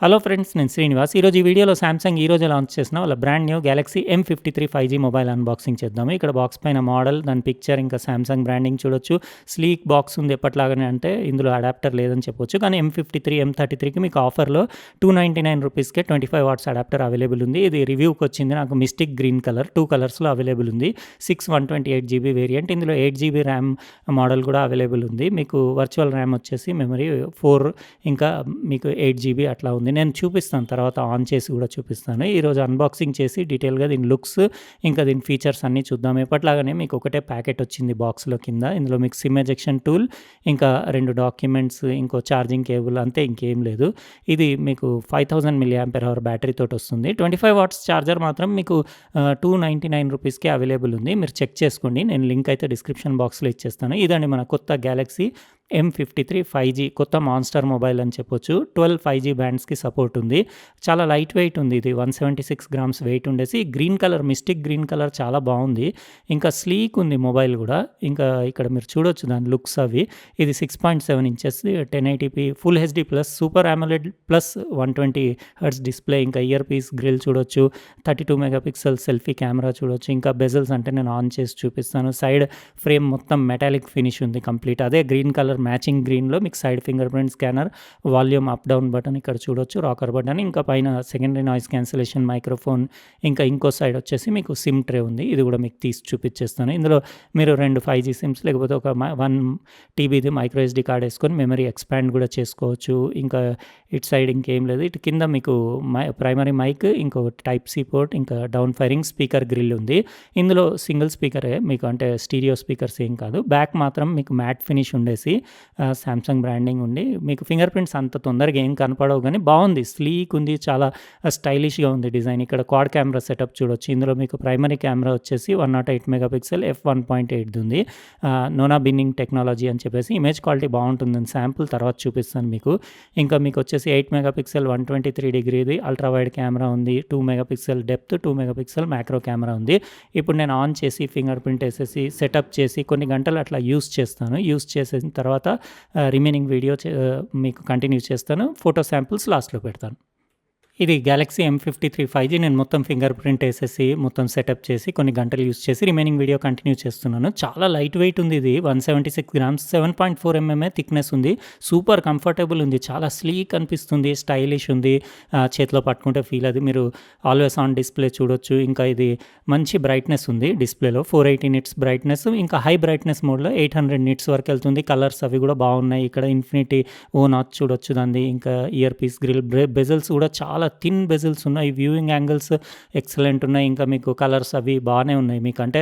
Hello friends, నేను శ్రీనివాస్. ఈరోజు ఈ వీడియోలో సామ్సంగ్ ఈరోజు లాంచ్ చేసిన వాళ్ళ brand new Galaxy M53 5G mobile unboxing చేద్దాము. ఇక్కడ బాక్స్ పైన మోడల్, దాని పిక్చర్, ఇంకా సామ్సంగ్ బ్రాండింగ్ చూడొచ్చు. స్లీక్ బాక్స్ ఉంది ఎప్పటిలాగానే, అంటే ఇందులో అడాప్టర్ లేదని చెప్పొచ్చు. కానీ M53 M33కి మీకు ఆఫర్లో ₹299కే 25 వాట్స్ అడాప్టర్ అవైలబుల్ ఉంది. ఇది రివ్యూకి వచ్చింది. నాకు మిస్టిక్ గ్రీన్ కలర్ 2 కలర్స్లో అవైలబుల్ ఉంది. 128GB variant. ఇందులో 8GB ర్యామ్ మోడల్ కూడా అవైలబుల్ ఉంది. మీకు వర్చువల్ ర్యామ్ వచ్చేసి మెమరీ 4, ఇంకా మీకు 8GB అట్లా ఉంది. నేను చూపిస్తాను, తర్వాత ఆన్ చేసి కూడా చూపిస్తాను. ఈరోజు అన్బాక్సింగ్ చేసి డీటెయిల్గా దీని లుక్స్, ఇంకా దీని ఫీచర్స్ అన్నీ చూద్దాం. ఎప్పటిలాగానే మీకు ఒకటే ప్యాకెట్ వచ్చింది బాక్స్లో కింద. ఇందులో మీకు సిమ్ ఎజెక్షన్ టూల్, ఇంకా 2 డాక్యుమెంట్స్, ఇంకో ఛార్జింగ్ కేబుల్, అంతే, ఇంకేం లేదు. ఇది మీకు 5000 mAh బ్యాటరీ తోటి వస్తుంది. 25 వాట్స్ ఛార్జర్ మాత్రం మీకు ₹299కే అవైలబుల్ ఉంది. మీరు చెక్ చేసుకోండి. నేను లింక్ అయితే డిస్క్రిప్షన్ బాక్స్లో ఇచ్చేస్తాను. ఇదండి మన కొత్త గ్యాలక్సీ M53 5G కొత్త మాన్స్టర్ మొబైల్ అని చెప్పొచ్చు. 12 5G బ్యాండ్స్కి సపోర్ట్ ఉంది. చాలా లైట్ వెయిట్ ఉంది. ఇది 176 గ్రామ్స్ వెయిట్ ఉండేసి, green colour, mystic green colour చాలా బాగుంది. ఇంకా స్లీక్ ఉంది మొబైల్ కూడా. ఇంకా ఇక్కడ మీరు చూడొచ్చు దాని లుక్స్ అవి. ఇది 6.7 inches 1080p full HD plus super AMOLED plus 120Hz display. ఇంకా ఇయర్ పీస్ గ్రిల్ చూడొచ్చు. 32 మెగాపిక్సెల్ సెల్ఫీ కెమెరా చూడొచ్చు. ఇంకా బెజల్స్ అంటే నేను ఆన్ చేసి చూపిస్తాను. సైడ్ ఫ్రేమ్ మొత్తం మెటాలిక్ ఫినిష్ ఉంది కంప్లీట్. అదే గ్రీన్ కలర్ మ్యాచింగ్ గ్రీన్లో మీకు side finger print scanner, volume up down button ఇక్కడ చూడొచ్చు, రాకర్ బటన్, ఇంకా పైన సెకండరీ నాయిస్ క్యాన్సిలేషన్ మైక్రోఫోన్, ఇంకా ఇంకో సైడ్ వచ్చేసి మీకు సిమ్ ట్రే ఉంది. ఇది కూడా మీకు తీసి చూపించేస్తాను. ఇందులో మీరు 2 5G సిమ్స్, లేకపోతే ఒక 1 TBది మైక్రో SD కార్డ్ వేసుకొని మెమరీ ఎక్స్పాండ్ కూడా చేసుకోవచ్చు. ఇంకా ఇటు సైడ్ ఇంకేం లేదు. ఇటు కింద మీకు ప్రైమరీ మైక్, ఇంకొకటి టైప్ సి పోర్ట్, ఇంకా డౌన్ ఫైరింగ్ స్పీకర్ గ్రిల్ ఉంది. ఇందులో సింగిల్ స్పీకరే మీకు, అంటే స్టీరియో స్పీకర్స్ ఏం కాదు. బ్యాక్ మాత్రం మీకు మ్యాట్ ఫినిష్ ఉండేసి సామ్సంగ్ బ్రాండింగ్ ఉండి, మీకు ఫింగర్ ప్రింట్స్ అంత తొందరగా ఏం కనపడవు, కానీ బాగుంది, స్లీక్ ఉంది, చాలా స్టైలిష్గా ఉంది డిజైన్. ఇక్కడ క్వాడ్ కెమెరా సెటప్ చూడొచ్చు. ఇందులో మీకు ప్రైమరీ కెమెరా వచ్చేసి 108 మెగాపిక్సెల్ f1.8 ఉంది. నోనా బిన్నింగ్ టెక్నాలజీ అని చెప్పేసి. ఇమేజ్ క్వాలిటీ బాగుంటుందని శాంపుల్ తర్వాత చూపిస్తాను మీకు. ఇంకా మీకు వచ్చేసి 8 మెగాపిక్సెల్ 123 డిగ్రీది అల్ట్రా వైడ్ కెమెరా ఉంది. 2 megapixel depth, 2 megapixel macro camera ఉంది. ఇప్పుడు నేను ఆన్ చేసి ఫింగర్ ప్రింట్ వేసేసి సెటప్ చేసి కొన్ని గంటలు అట్లా యూస్ చేస్తాను. యూస్ చేసిన తర్వాత రిమైనింగ్ వీడియో మీకు కంటిన్యూ చేస్తాను. ఫోటో శాంపుల్స్ లాస్ట్లో పెడతాను. ఇది గ్యాలక్సీ M53 5G. నేను మొత్తం ఫింగర్ ప్రింట్ వేసేసి మొత్తం సెటప్ చేసి కొన్ని గంటలు యూస్ చేసి రిమైనింగ్ వీడియో కంటిన్యూ చేస్తున్నాను. చాలా లైట్ వెయిట్ ఉంది. ఇది 176 గ్రామ్స్ 7.4 mm థిక్నెస్ ఉంది. సూపర్ కంఫర్టబుల్ ఉంది. చాలా స్లీక్ అనిపిస్తుంది, స్టైలిష్ ఉంది. చేతిలో పట్టుకుంటే ఫీల్ అది. మీరు ఆల్వేస్ ఆన్ డిస్ప్లే చూడొచ్చు. ఇంకా ఇది మంచి బ్రైట్నెస్ ఉంది డిస్ప్లేలో. 480 నిట్స్ బ్రైట్నెస్, ఇంకా హై బ్రైట్నెస్ మోడ్లో 800 నిట్స్ వరకు వెళ్తుంది. కలర్స్ అవి కూడా బాగున్నాయి. ఇక్కడ ఇన్ఫినిటీ ఓ నాచ్ చూడొచ్చు దాన్ని. ఇంకా ఇయర్ పీస్ గ్రిల్, బెజల్స్ కూడా చాలా థిన్ బెజల్స్ ఉన్నాయి. వ్యూయింగ్ యాంగిల్స్ ఎక్సలెంట్ ఉన్నాయి. ఇంకా మీకు కలర్స్ అవి బాగానే ఉన్నాయి. మీకు అంటే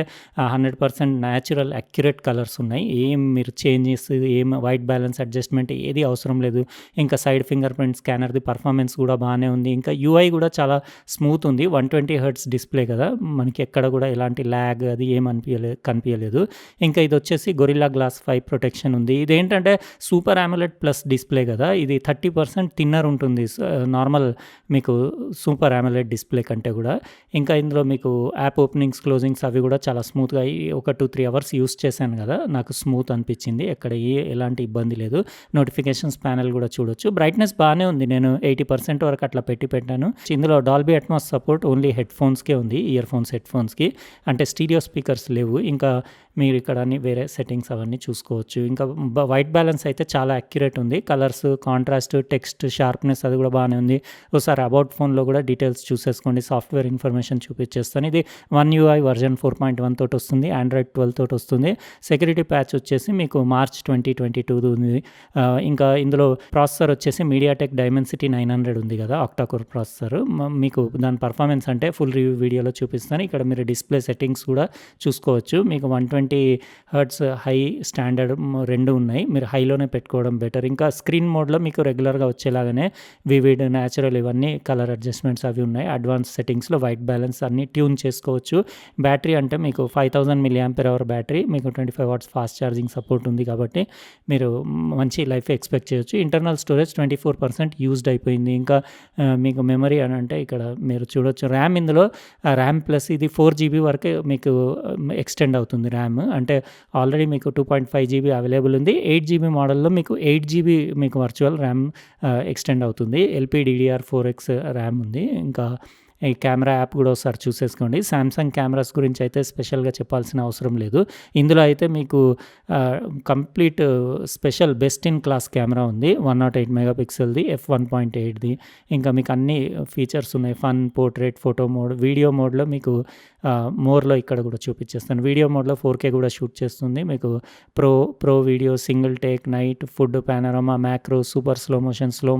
100% న్యాచురల్ అక్యురేట్ కలర్స్ ఉన్నాయి. ఏం మీరు చేంజెస్, ఏం వైట్ బ్యాలెన్స్ అడ్జస్ట్మెంట్ ఏది అవసరం లేదు. ఇంకా సైడ్ ఫింగర్ ప్రింట్ స్కానర్ది పర్ఫార్మెన్స్ కూడా బాగానే ఉంది. ఇంకా UI కూడా చాలా స్మూత్ ఉంది. 120Hz డిస్ప్లే కదా, మనకి ఎక్కడ కూడా ఎలాంటి ల్యాగ్ అది ఏం కనిపించలేదు. ఇంకా ఇది వచ్చేసి గొరిల్లా గ్లాస్ 5 ప్రొటెక్షన్ ఉంది. ఇదేంటంటే సూపర్ AMOLED ప్లస్ డిస్ప్లే కదా, ఇది 30% థిన్నర్ ఉంటుంది నార్మల్ మీకు సూపర్ AMOLED డిస్ప్లే కంటే కూడా. ఇంకా ఇందులో మీకు యాప్ ఓపెనింగ్స్, క్లోజింగ్స్ అవి కూడా చాలా స్మూత్గా, ఒక 2-3 అవర్స్ యూస్ చేశాను కదా, నాకు స్మూత్ అనిపించింది. ఎక్కడ ఎలాంటి ఇబ్బంది లేదు. నోటిఫికేషన్స్ ప్యానెల్ కూడా చూడొచ్చు. బ్రైట్నెస్ బాగానే ఉంది. నేను 80% వరకు అట్లా పెట్టాను. ఇందులో Dolby Atmos support only head ఫోన్స్కే ఉంది, ఇయర్ ఫోన్స్ హెడ్ ఫోన్స్కి, అంటే స్టీరియో స్పీకర్స్ లేవు. ఇంకా మీరు ఇక్కడ అన్ని వేరే సెట్టింగ్స్ అవన్నీ చూసుకోవచ్చు. ఇంకా వైట్ బ్యాలెన్స్ అయితే చాలా అక్యురేట్ ఉంది. కలర్స్, కాంట్రాస్ట్, టెక్స్ట్ షార్ప్నెస్ అది కూడా బాగానే ఉంది. ఒకసారి అబౌట్ ఫోన్లో కూడా డీటెయిల్స్ చూసేసుకోండి. సాఫ్ట్వేర్ ఇన్ఫర్మేషన్ చూపించేస్తాను. ఇది 1 UI వర్జన్ 4.1 తోటి వస్తుంది. Android 12 తోటి వస్తుంది. సెక్యూరిటీ ప్యాచ్ వచ్చేసి మీకు మార్చ్ 2022 ఉంది. ఇంకా ఇందులో ప్రాసెసర్ వచ్చేసి మీడియాటెక్ డైమెన్సిటీ 900 ఉంది కదా, ఆక్టాకోర్ ప్రాసెసర్. మీకు దాని పర్ఫార్మెన్స్ అంటే ఫుల్ రివ్యూ వీడియోలో చూపిస్తాను. ఇక్కడ మీరు డిస్ప్లే సెట్టింగ్స్ కూడా చూసుకోవచ్చు. మీకు 120Hz హై, స్టాండర్డ్ రెండు ఉన్నాయి. మీరు హైలోనే పెట్టుకోవడం బెటర్. ఇంకా స్క్రీన్ మోడ్లో మీకు రెగ్యులర్గా వచ్చేలాగానే వివిడ్, న్యాచురల్ ఇవన్నీ కలర్ అడ్జస్ట్మెంట్స్ అవి ఉన్నాయి. అడ్వాన్స్ సెట్టింగ్స్లో వైట్ బ్యాలెన్స్ అన్నీ ట్యూన్ చేసుకోవచ్చు. బ్యాటరీ అంటే మీకు 5000 mAh బ్యాటరీ, మీకు 25 వాట్స్ ఫాస్ట్ ఛార్జింగ్ సపోర్ట్ ఉంది కాబట్టి మీరు మంచి లైఫ్ ఎక్స్పెక్ట్ చేయొచ్చు. ఇంటర్నల్ స్టోరేజ్ 24% యూజ్డ్ అయిపోయింది. ఇంకా మీకు మెమరీ అని అంటే ఇక్కడ మీరు చూడొచ్చు. ర్యామ్ ఇందులో ర్యామ్ ప్లస్ ఇది 4GB వరకే మీకు ఎక్స్టెండ్ అవుతుంది ర్యామ్. ర్యామ్. అంటే ఆల్రెడీ మీకు 2.5 జీబీ అవైలబుల్ ఉంది. 8 జీబీ మోడల్‌లో మీకు 8 జీబీ మీకు వర్చువల్ ర్యామ్ ఎక్స్టెండ్ అవుతుంది. LPDDR4X ర్యామ్ ఉంది. ఇంకా ఈ కెమెరా యాప్ కూడా ఒకసారి చూసేసుకోండి. సామ్సంగ్ కెమెరాస్ గురించి అయితే స్పెషల్‌గా చెప్పాల్సిన అవసరం లేదు. ఇందులో అయితే మీకు complete special best in class camera ఉంది. 108 మెగాపిక్సెల్‌ది, f1.8ది. ఇంకా మీకు అన్ని ఫీచర్స్ ఉన్నాయి. Fun, portrait, photo mode, video మోడ్‌లో మీకు మోర్‌లో ఇక్కడ కూడా చూపించేస్తాను. వీడియో మోడ్‌లో 4K కూడా షూట్ చేస్తుంది. మీకు pro video, single take, night, food, panorama, macro, super slow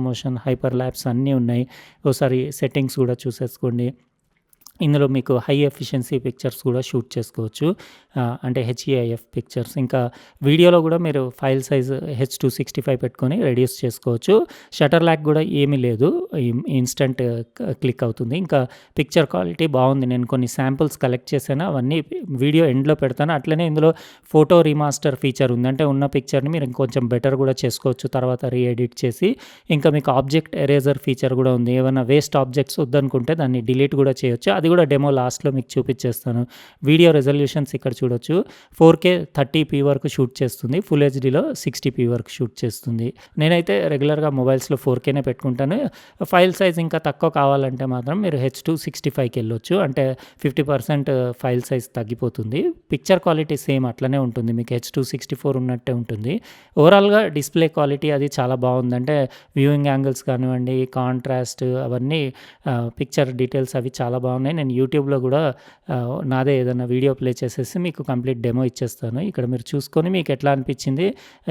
motion, hyper lapse అన్నీ ఉన్నాయి. ఓసారి సెట్టింగ్స్ కూడా చూసేసుకోండి. ఇందులో మీకు హై ఎఫిషియన్సీ పిక్చర్స్ కూడా షూట్ చేసుకోవచ్చు. అంటే హెచ్ఈఐఎఫ్ పిక్చర్స్. ఇంకా వీడియోలో కూడా మీరు ఫైల్ సైజ్ H265 పెట్టుకొని రెడ్యూస్ చేసుకోవచ్చు. షటర్ ల్యాగ్ కూడా ఏమీ లేదు. ఇన్స్టంట్ క్లిక్ అవుతుంది. ఇంకా పిక్చర్ క్వాలిటీ బాగుంది. నేను కొన్ని శాంపుల్స్ కలెక్ట్ చేశాను. అవన్నీ వీడియో ఎండ్‌లో పెడతాను. అట్లనే ఇందులో ఫోటో రీమాస్టర్ ఫీచర్ ఉంది. అంటే ఉన్న పిక్చర్‌ని మీరు ఇంకొంచెం బెటర్ కూడా చేసుకోవచ్చు తర్వాత ఎడిట్ చేసి. ఇంకా మీకు ఆబ్జెక్ట్ ఎరేజర్ ఫీచర్ కూడా ఉంది. ఏమైనా వేస్ట్ ఆబ్జెక్ట్స్ వద్దనుకుంటే దాన్ని డిలీట్ కూడా చేయొచ్చు. అది కూడా డెమో లాస్ట్‌లో మీకు చూపించేస్తాను. వీడియో రెజల్యూషన్స్ ఇక్కడ చూడొచ్చు. 4K 30p వరకు షూట్ చేస్తుంది. ఫుల్ హెచ్‌డీలో 60p వరకు షూట్ చేస్తుంది. నేనైతే రెగ్యులర్‌గా మొబైల్స్‌లో 4Kనే పెట్టుకుంటాను. ఫైల్ సైజ్ ఇంకా తక్కువ కావాలంటే మాత్రం మీరు H265కి వెళ్ళొచ్చు. అంటే 50% ఫైల్ సైజ్ తగ్గిపోతుంది. పిక్చర్ క్వాలిటీ సేమ్ అట్లనే ఉంటుంది. మీకు H264 ఉన్నట్టే ఉంటుంది. ఓవరాల్‌గా డిస్‌ప్లే క్వాలిటీ అది చాలా బాగుంది. అంటే వ్యూయింగ్ యాంగిల్స్ కానివ్వండి, కాంట్రాస్ట్ అవన్నీ పిక్చర్ డీటెయిల్స్ అవి చాలా బాగున్నాయి. నేను యూట్యూబ్‌లో కూడా నాదే ఏదైనా వీడియో ప్లే చేసేసి మీకు కంప్లీట్ డెమో ఇచ్చేస్తాను. ఇక్కడ మీరు చూసుకొని మీకు ఎట్లా అనిపించింది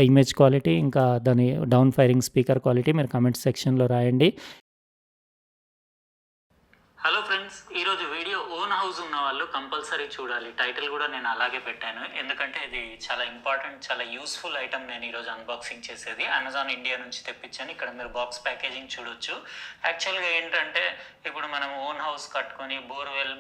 ఇమేజ్ క్వాలిటీ, ఇంకా దాని డౌన్ ఫైరింగ్ స్పీకర్ క్వాలిటీ మీరు కామెంట్ సెక్షన్‌లో రాయండి. హలో ఫ్రెండ్స్, ఈరోజు వీడియో ఓన్ హౌస్ ఉన్న వాళ్ళు కంపల్సరీ చూడాలి. టైటిల్ కూడా నేను అలాగే పెట్టాను. ఎందుకంటే ఇది చాలా ఇంపార్టెంట్, చాలా యూస్ఫుల్ ఐటమ్. నేను ఈరోజు అన్బాక్సింగ్ చేసేది అమెజాన్ ఇండియా నుంచి తెప్పించాను. ఇక్కడ మీరు బాక్స్ ప్యాకేజింగ్ చూడొచ్చు. యాక్చువల్గా ఏంటంటే ఇప్పుడు మనం ఓన్ హౌస్ కట్టుకొని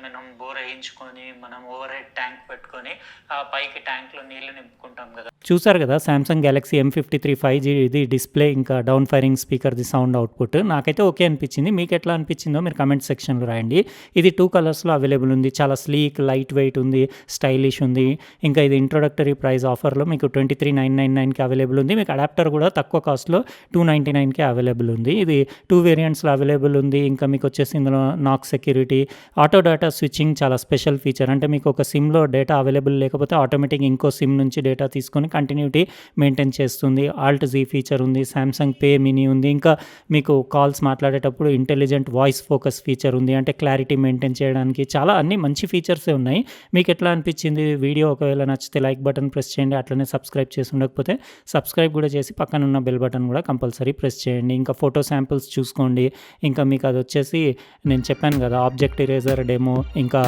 మనం బోర్ వేయించుకొని మనం ఓవర్ హెడ్ ట్యాంక్ పెట్టుకొని ఆ పైకి ట్యాంక్లో నీళ్లు నింపుకుంటాం కదా. చూసారు కదా సామ్సంగ్ గ్యాలక్సీ M53 5G ఇది డిస్ప్లే, ఇంకా డౌన్ ఫైరింగ్ స్పీకర్ది సౌండ్ అవుట్పుట్. నాకైతే ఓకే అనిపించింది. మీకు ఎట్లా అనిపించిందో మీరు కామెంట్ సెక్షన్లో రాయండి. ఇది 2 కలర్స్లో అవైలబుల్ ఉంది. చాలా స్లీక్, లైట్ వెయిట్ ఉంది, స్టైలిష్ ఉంది. ఇంకా ఇది ఇంట్రొడక్టరీ ప్రైస్ ఆఫర్లో మీకు 23,999కి అవైలబుల్ ఉంది. మీకు అడాప్టర్ కూడా తక్కువ కాస్ట్లో 299కి అవైలబుల్ ఉంది. ఇది 2 వేరియంట్స్లో అవైలబుల్ ఉంది. ఇంకా మీకు వచ్చేసి ఇందులో నాక్ సెక్యూరిటీ, ఆటో డేటా స్విచ్చింగ్ చాలా స్పెషల్ ఫీచర్. అంటే మీకు ఒక సిమ్లో డేటా అవైలబుల్ లేకపోతే ఆటోమేటిక్ ఇంకో సిమ్ నుంచి డేటా తీసుకొని కంటిన్యూటీ మెయింటైన్ చేస్తుంది. ఆల్ట్ జీ ఫీచర్ ఉంది. సామ్సంగ్ పే మినీ ఉంది. ఇంకా మీకు కాల్స్ మాట్లాడేటప్పుడు ఇంటెలిజెంట్ వాయిస్ ఫోకస్ ఫీచర్ ఉంది. అంటే క్లారిటీ మెయింటైన్ చేయడానికి చాలా అన్ని మంచి ఫీచర్సే ఉన్నాయి. మీకు ఎట్లా అనిపించింది వీడియో? ఒకవేళ నచ్చితే లైక్ బటన్ ప్రెస్ చేయండి. అట్లనే సబ్స్క్రైబ్ చేసి ఉండకపోతే సబ్స్క్రైబ్ కూడా చేసి పక్కన ఉన్న బెల్ బటన్ కూడా కంపల్సరీ ప్రెస్ చేయండి. ఇంకా ఫోటో శాంపిల్స్ చూసుకోండి. ఇంకా మీకు అది వచ్చేసి నేను చెప్పాను కదా ఆబ్జెక్ట్ ఇరేజర్ డెమో, ఇంకా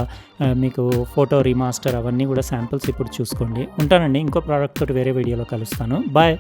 మీకు ఫోటో రీమాస్టర్ అవన్నీ కూడా శాంపిల్స్ ఇప్పుడు చూసుకోండి. ఉంటానండి. ఇంకో ప్రోడక్ట్ తోటి వేరే వీడియోలో కలుస్తాను. బాయ్.